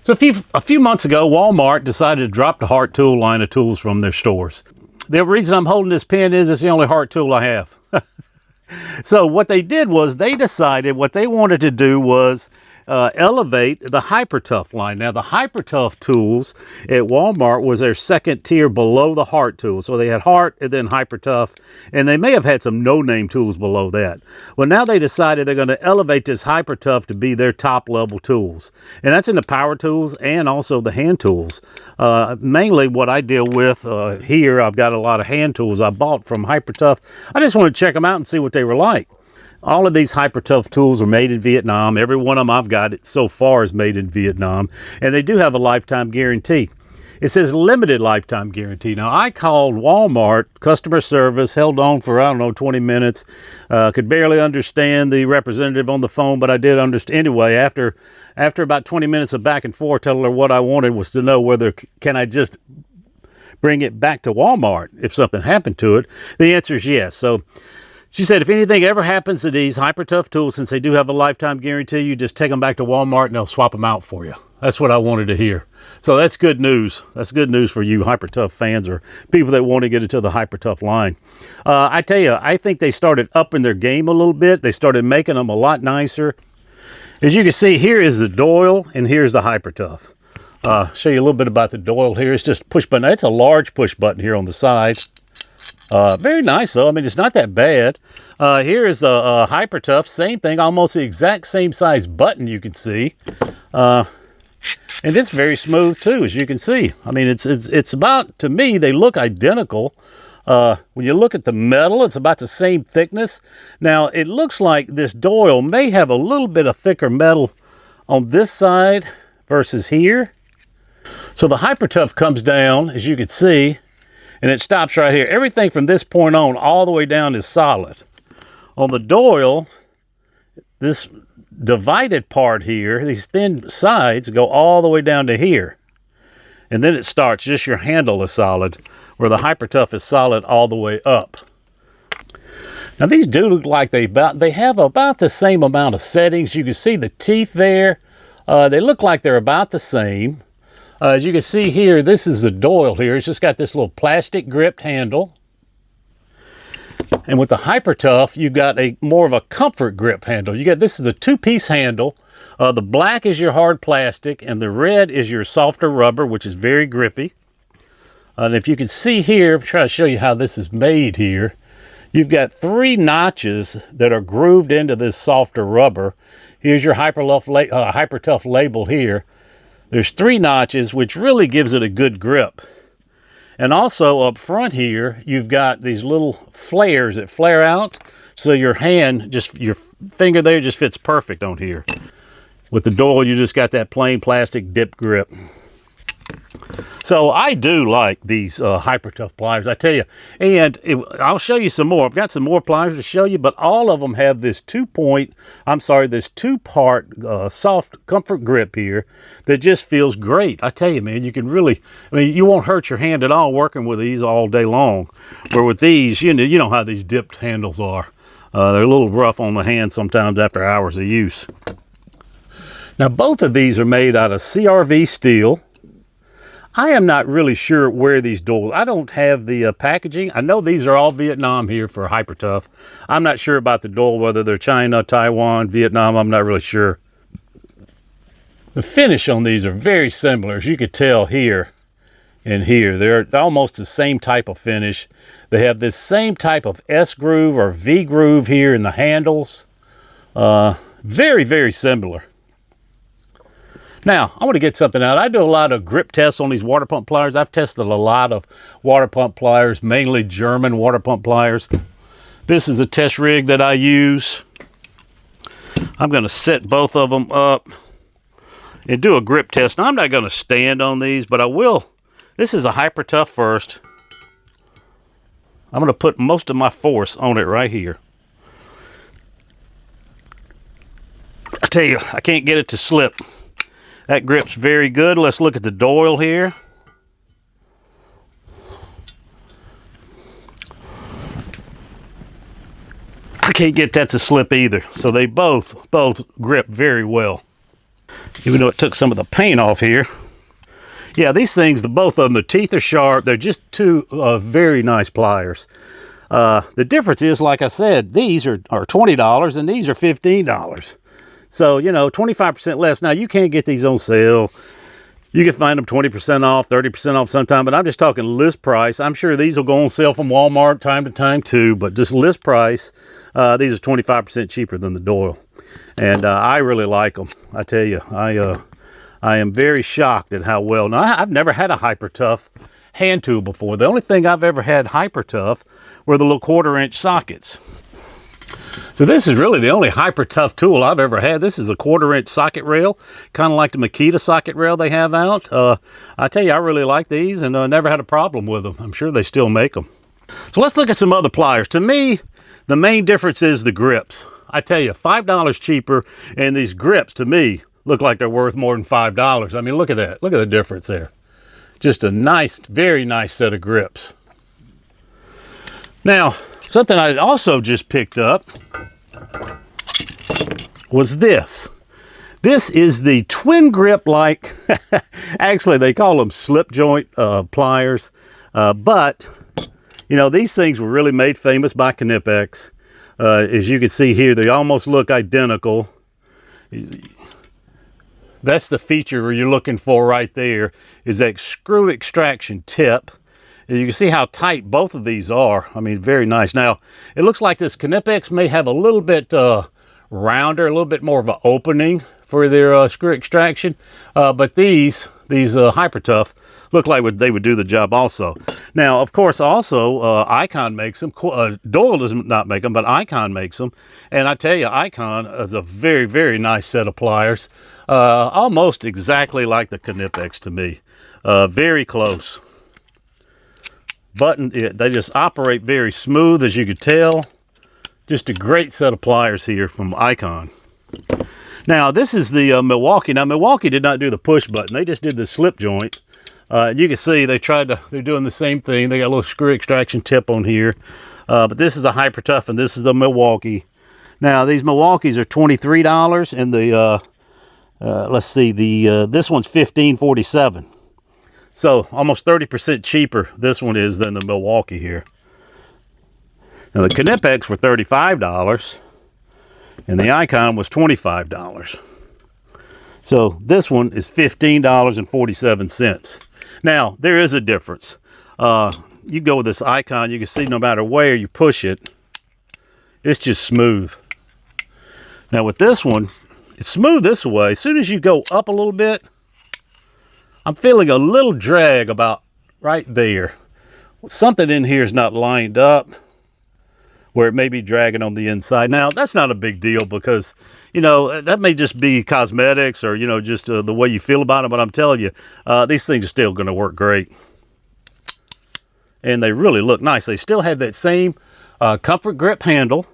So a few months ago, Walmart decided to drop the Hart tool line of tools from their stores. The reason I'm holding this pen is it's the only Hart tool I have. So what they did was they decided what they wanted to do was elevate the Hypertough line. Now the Hypertough tools at Walmart was their second tier below the Hart tools. So they had Hart and then Hypertough, and they may have had some no-name tools below that. Well, now they decided they're going to elevate this Hypertough to be their top level tools. And that's in the power tools and also the hand tools. Mainly what I deal with here, I've got a lot of hand tools I bought from Hypertough. I just want to check them out and see what they were like. All of these Hypertough tools are made in Vietnam. Every one of them I've got so far is made in Vietnam. And they do have a lifetime guarantee. It says limited lifetime guarantee. Now, I called Walmart customer service, held on for, I don't know, 20 minutes. Could barely understand the representative on the phone, but I did understand. Anyway, after about 20 minutes of back and forth, telling her what I wanted was to know whether can I just bring it back to Walmart if something happened to it. The answer is yes. So she said, if anything ever happens to these Hypertough tools, since they do have a lifetime guarantee, you just take them back to Walmart and they'll swap them out for you. That's what I wanted to hear. So that's good news. That's good news for you Hypertough fans or people that want to get into the Hypertough line. I tell you, I think they started upping their game a little bit. They started making them a lot nicer. As you can see, here is the Doyle and here's the Hypertough. Show you a little bit about the Doyle here. It's just push button. It's a large push button here on the side. Very nice though. I mean, it's not that bad. Here is the Hypertough. Same thing, almost the exact same size button you can see. And it's very smooth too, as you can see. I mean, it's about, to me, they look identical. When you look at the metal, it's about the same thickness. Now, it looks like this Doyle may have a little bit of thicker metal on this side versus here. So the Hypertough comes down, as you can see, and it stops right here. Everything from this point on all the way down is solid. On the Doyle, this divided part here, these thin sides go all the way down to here. And then it starts, just your handle is solid, where the Hypertough is solid all the way up. Now these do look like they have about the same amount of settings. You can see the teeth there. They look like they're about the same. As you can see here, this is the Doyle here. It's just got this little plastic gripped handle. And with the Hypertough, you've got more of a comfort grip handle. This is a two-piece handle. The black is your hard plastic, and the red is your softer rubber, which is very grippy. And if you can see here, I'm trying to show you how this is made here. You've got 3 notches that are grooved into this softer rubber. Here's your Hypertough label here. There's 3 notches, which really gives it a good grip. And also up front here, you've got these little flares that flare out. So your finger there just fits perfect on here. With the Doyle, you just got that plain plastic dip grip. So I do like these Hypertough pliers, I tell you. And I'll show you some more. I've got some more pliers to show you, but all of them have this two-part soft comfort grip here that just feels great. I tell you, man, you can really, I mean, you won't hurt your hand at all working with these all day long. Where with these, you know how these dipped handles are. They're a little rough on the hand sometimes after hours of use. Now, both of these are made out of CRV steel. I am not really sure where these Doyles, I don't have the packaging. I know these are all Vietnam here for Hypertough. I'm not sure about the Doyle, whether they're China, Taiwan, Vietnam, I'm not really sure. The finish on these are very similar, as you could tell here and here. They're almost the same type of finish. They have this same type of S groove or V groove here in the handles. Very, very similar. Now, I want to get something out. I do a lot of grip tests on these water pump pliers. I've tested a lot of water pump pliers, mainly German water pump pliers. This is a test rig that I use. I'm going to set both of them up and do a grip test. Now, I'm not going to stand on these, but I will. This is a Hypertough first. I'm going to put most of my force on it right here. I tell you, I can't get it to slip. That grip's very good. Let's look at the Doyle here. I can't get that to slip either. So they both grip very well. even though it took some of the paint off here. Yeah, these things, both of them, the teeth are sharp. They're just two very nice pliers. The difference is, like I said, these are $20 and these are $15. So, you know, 25% less. Now, you can't get these on sale. You can find them 20% off, 30% off sometime, but I'm just talking list price. I'm sure these will go on sale from Walmart time to time too, but just list price, these are 25% cheaper than the Doyle. And I really like them. I tell you, I am very shocked at how well. Now, I've never had a Hypertough hand tool before. The only thing I've ever had Hypertough were the little 1/4-inch sockets. So this is really the only Hypertough tool I've ever had. This is a 1/4-inch socket rail, kind of like the Makita socket rail they have out. I tell you, I really like these and never had a problem with them. I'm sure they still make them. So let's look at some other pliers. To me, the main difference is the grips. I tell you, $5 cheaper, and these grips, to me, look like they're worth more than $5. I mean, look at that. Look at the difference there. Just a nice, very nice set of grips. Now, something I also just picked up was this. This is the twin grip, like, actually they call them slip joint pliers. But, you know, these things were really made famous by Knipex. As you can see here, they almost look identical. That's the feature you're looking for right there, is that screw extraction tip. And you can see how tight both of these are. I mean, very nice. Now, it looks like this Knipex may have a little bit rounder, a little bit more of an opening for their screw extraction. But these Hypertough look like they would do the job also. Now, of course, also, Icon makes them. Doyle does not make them, but Icon makes them. And I tell you, Icon is a very, very nice set of pliers. Almost exactly like the Knipex to me. Very close. They just operate very smooth, as you could tell. Just a great set of pliers here from Icon. Now, this is the Milwaukee. Now, Milwaukee did not do the push button. They just did the slip joint. You can see they're doing the same thing. They got a little screw extraction tip on here. But this is the Hypertough and this is the Milwaukee. Now, these Milwaukees are $23 and the, let's see, this one's $15.47. So almost 30% cheaper this one is than the Milwaukee here. Now the Knipex were $35 and the Icon was $25. So this one is $15.47. Now there is a difference. You go with this Icon, you can see no matter where you push it, it's just smooth. Now with this one, it's smooth this way. As soon as you go up a little bit, I'm feeling a little drag about right there. Something in here is not lined up where it may be dragging on the inside. Now, that's not a big deal because, you know, that may just be cosmetics or, you know, just the way you feel about them. But I'm telling you, these things are still going to work great. And they really look nice. They still have that same comfort grip handle.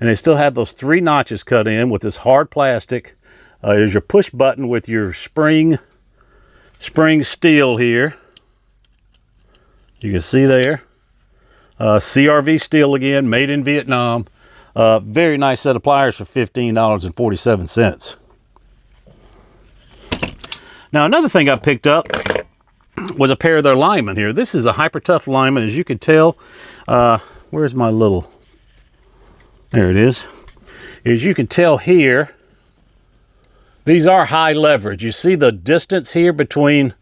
And they still have those 3 notches cut in with this hard plastic. There's your push button with your spring steel here. You can see there. CRV steel again, made in Vietnam. Very nice set of pliers for $15.47. Now another thing I picked up was a pair of their Lineman here. This is a Hypertough Lineman, as you can tell. Where's my little... There it is. As you can tell here, these are high leverage. You see the distance here between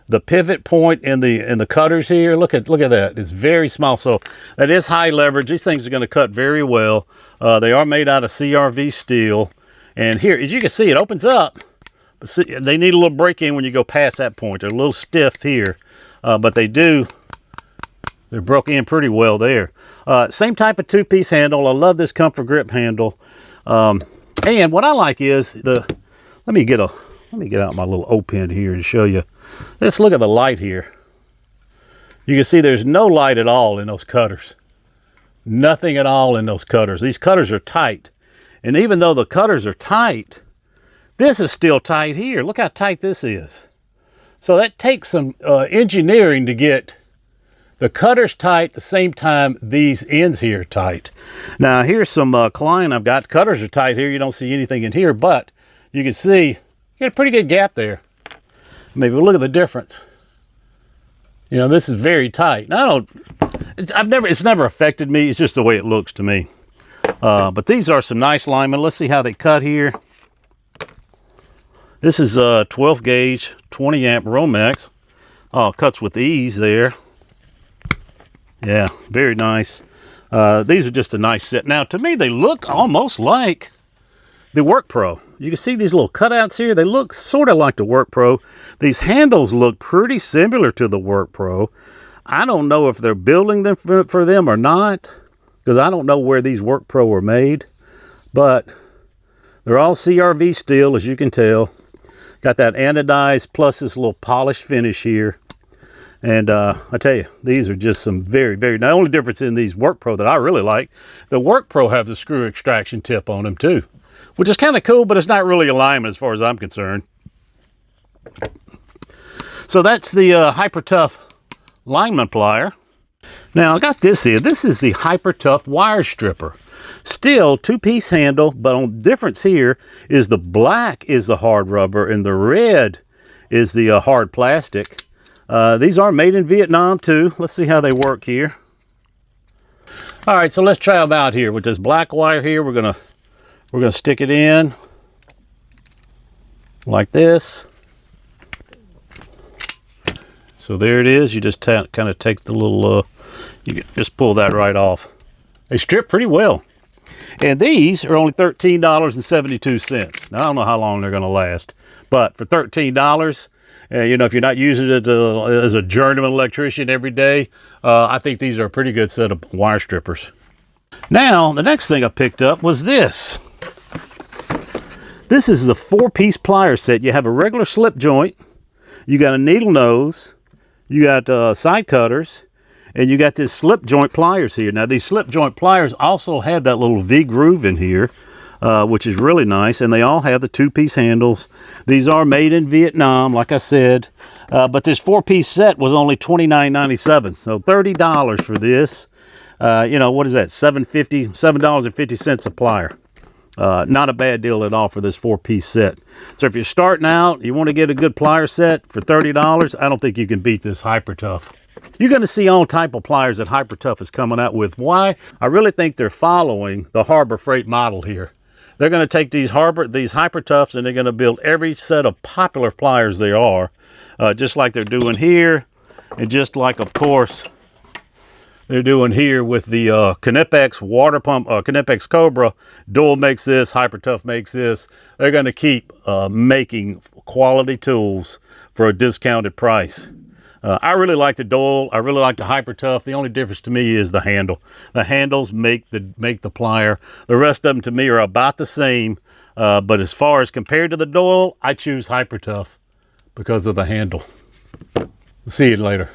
the pivot point and the cutters here. Look at that. It's very small. So that is high leverage. These things are going to cut very well. They are made out of CRV steel. And here, as you can see, it opens up. But see, they need a little break in when you go past that point. They're a little stiff here, but they're broke in pretty well there. Same type of 2-piece handle. I love this comfort grip handle. And what I like is let me get out my little O-pin here and show you. Let's look at the light here. You can see there's no light at all in those cutters. Nothing at all in those cutters. These cutters are tight. And even though the cutters are tight, this is still tight here. Look how tight this is. So that takes some engineering to get the cutters tight at the same time these ends here are tight. Now here's some Klein I've got. Cutters are tight here. You don't see anything in here, but you can see you got a pretty good gap there. Maybe look at the difference. You know, this is very tight. Now, it's never affected me. It's just the way it looks to me. But these are some nice linemen. Let's see how they cut here. This is a 12 gauge, 20 amp Romex. Oh, cuts with ease there. Yeah, very nice. These are just a nice set. Now, to me, they look almost like the Work Pro. You can see these little cutouts here. They look sort of like the Work Pro. These handles look pretty similar to the Work Pro. I don't know if they're building them for them or not, because I don't know where these Work Pro were made, but they're all CRV steel, as you can tell. Got that anodized plus this little polished finish here. And I tell you, these are just some very, very, the only difference in these Work Pro that I really like, the Work Pro have the screw extraction tip on them too, which is kind of cool, but it's not really a Lineman as far as I'm concerned. So that's the Hypertough Lineman plier. Now I got this here. This is the Hypertough wire stripper. Still two-piece handle, but on the difference here is the black is the hard rubber and the red is the hard plastic. These are made in Vietnam too. Let's see how they work here. All right, so let's try them out here with this black wire here. We're gonna stick it in like this. So there it is. You just kind of take the little, you can just pull that right off. They strip pretty well. And these are only $13.72. Now, I don't know how long they're going to last, but for $13, you know, if you're not using it as a journeyman electrician every day, I think these are a pretty good set of wire strippers. Now, the next thing I picked up was this. This is the 4-piece plier set. You have a regular slip joint, you got a needle nose, you got side cutters, and you got this slip joint pliers here. Now, these slip joint pliers also have that little V groove in here, which is really nice, and they all have the 2-piece handles. These are made in Vietnam, like I said, but this 4-piece set was only $29.97, so $30 for this. You know, what is that, $7.50 a plier. Not a bad deal at all for this 4-piece set. So if you're starting out, you want to get a good plier set for $30, I don't think you can beat this Hypertough. You're going to see all type of pliers that Hypertough is coming out with. Why? I really think they're following the Harbo Freight model here. They're going to take these Hypertoughs and they're going to build every set of popular pliers there are, just like they're doing here, and just like, of course, they're doing here with the Knipex water pump, Knipex Cobra. Doyle makes this, Hypertough makes this. They're going to keep making quality tools for a discounted price. I really like the Doyle. I really like the Hypertough. The only difference to me is the handle. The handles make the plier. The rest of them to me are about the same. But as far as compared to the Doyle, I choose Hypertough because of the handle. See you later.